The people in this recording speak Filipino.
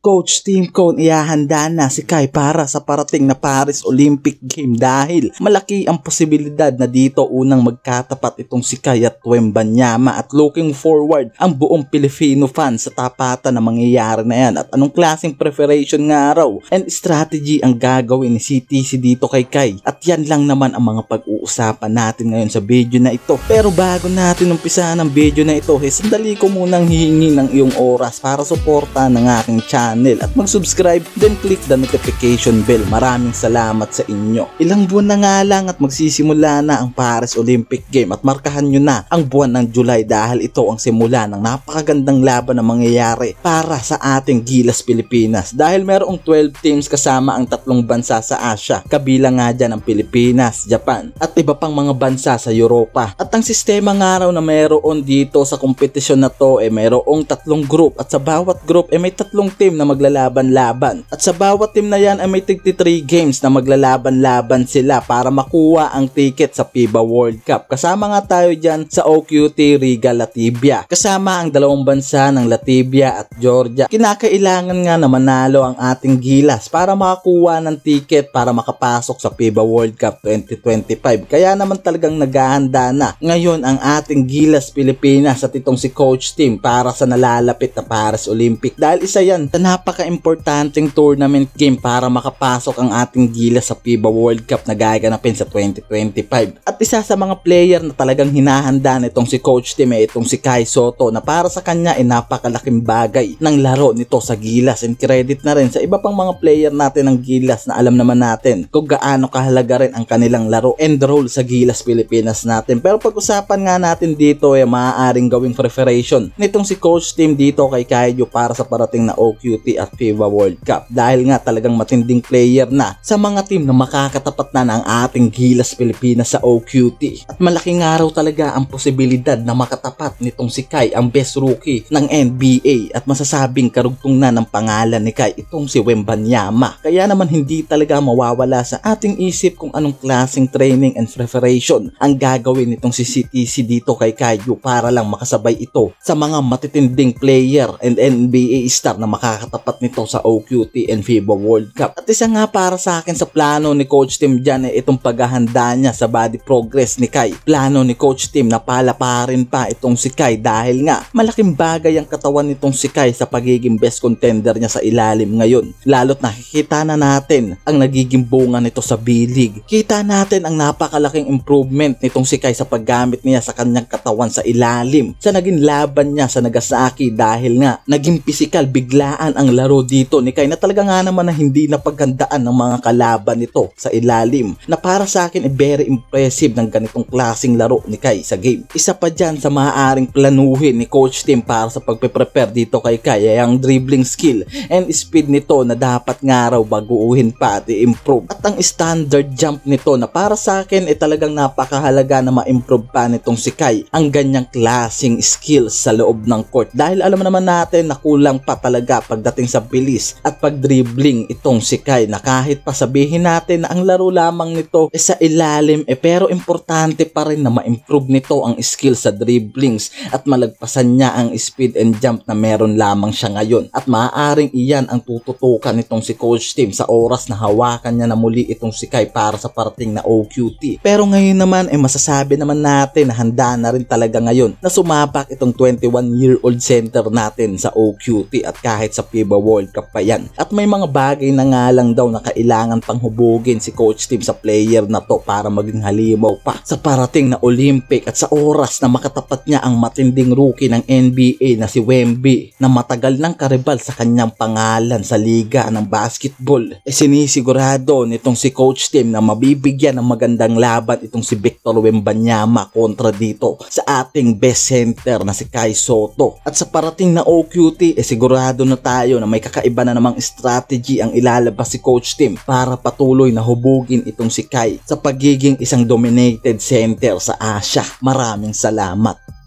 Coach Team Cone, ihahanda na si Kai para sa parating na Paris Olympic Game dahil malaki ang posibilidad na dito unang magkatapat itong si Kai at Wembanyama at looking forward ang buong Filipino fans sa tapatan na mangyayari na yan at anong klaseng preparation nga raw and strategy ang gagawin ni CTC dito kay Kai at yan lang naman ang mga pag-uusapan natin ngayon sa video na ito. Pero bago natin umpisahan ang video na ito, sandali ko munang hihingi ng iyong oras para suporta ng aking channel at mag-subscribe, then click the notification bell. Maraming salamat sa inyo. Ilang buwan na nga lang at magsisimula na ang Paris Olympic Game at markahan nyo na ang buwan ng July dahil ito ang simula ng napakagandang laban na mangyayari para sa ating Gilas Pilipinas dahil merong 12 teams kasama ang tatlong bansa sa Asia, kabilang nga dyan ang Pilipinas, Japan at iba pang mga bansa sa Europa. At ang sistema nga raw na meron dito sa kompetisyon na to mayroong tatlong group at sa bawat group may tatlong team na maglalaban-laban at sa bawat team na yan ay may 33 games na maglalaban-laban sila para makuha ang ticket sa FIBA World Cup. Kasama nga tayo dyan sa OQT Riga Latvia. Kasama ang dalawang bansa ng Latvia at Georgia. Kinakailangan nga na manalo ang ating Gilas para makakuha ng ticket para makapasok sa FIBA World Cup 2025. Kaya naman talagang naghahanda na ngayon ang ating Gilas Pilipinas at itong si Coach Team para sa nalalapit na Paris Olympic dahil isa yan sa napaka-importanting tournament game para makapasok ang ating Gilas sa FIBA World Cup na gaganapin sa 2025. At isa sa mga player na talagang hinahanda nitong si Coach Team itong si Kai Sotto na para sa kanya napakalaking bagay ng laro nito sa Gilas and credit na rin sa iba pang mga player natin ng Gilas na alam naman natin kung gaano kahalaga rin ang kanilang laro and role sa Gilas Pilipinas natin. Pero pag-usapan nga natin dito maaaring gawing preparation nitong si Coach Team dito kay Kaijo para sa parating na OQT at FIBA World Cup dahil nga talagang matinding player na sa mga team na makakatapat na ng ating Gilas Pilipinas sa OQT at malaking araw talaga ang posibilidad na makatapat nitong si Kai ang best rookie ng NBA at masasabing karugtong na ng pangalan ni Kai itong si Wembanyama. Kaya naman hindi talaga mawawala sa ating isip kung anong klaseng training and preparation ang gagawin nitong si CTC dito kay Kaijo para lang makasabay ito sa mga matitinding player and NBA star na makakatapat nito sa OQT and FIBA World Cup. At isa nga para sa akin sa plano ni Coach Team dyan itong paghahanda niya sa body progress ni Kai. Plano ni Coach Team na palaparin pa itong si Kai dahil nga malaking bagay ang katawan nitong si Kai sa pagiging best contender niya sa ilalim ngayon. Lalo't nakikita na natin ang nagiging bunga nito sa B-League. Kita natin ang napakalaking improvement nitong si Kai sa paggamit niya sa kanyang katawan sa ilalim sa naging laban niya sa Nagasaki dahil nga naging physical biglaan ang laro dito ni Kai na talaga nga naman na hindi napaghandaan ng mga kalaban nito sa ilalim na para sa akin very impressive ng ganitong klaseng laro ni Kai sa game. Isa pa dyan sa maaaring planuhin ni Coach Team para sa pagpe-prepare dito kay Kai ay ang dribbling skill and speed nito na dapat nga raw baguhin pa at i-improve at ang standard jump nito na para sa akin talagang napakahalaga na ma-improve pa nitong si Kai ang ganyang klaseng skills sa loob ng court dahil alam naman natin na kulang pa talaga pagdating sa bilis at pagdribbling itong si Kai na kahit pa sabihin natin na ang laro lamang nito sa ilalim pero importante pa rin na ma-improve nito ang skill sa dribblings at malagpasan niya ang speed and jump na meron lamang siya ngayon at maaaring iyan ang tututukan nitong si Coach Team sa oras na hawakan niya na muli itong si Kai para sa parating na OQT. Pero ngayon naman masasabi naman natin na handa na rin talaga ngayon na sumapak itong 21-year-old center natin sa OQT at kahit sa FIBA World Cup pa yan. At may mga bagay na nga lang daw na kailangan pang hubugin si Coach Team sa player na to para maging halimaw pa sa parating na Olympic at sa oras na makatapat niya ang matinding rookie ng NBA na si Wemby na matagal nang karibal sa kanyang pangalan sa liga ng basketball. Sinisigurado nitong si Coach Team na mabibigyan ng magandang laban itong si Victor Wembanyama kontra dito sa ating best center na si Kai Sotto. At sa parating na OQT sigurado na tayo na may kakaiba na namang strategy ang ilalabas si Coach Team para patuloy na hubugin itong si Kai sa pagiging isang dominated center sa Asia. Maraming salamat.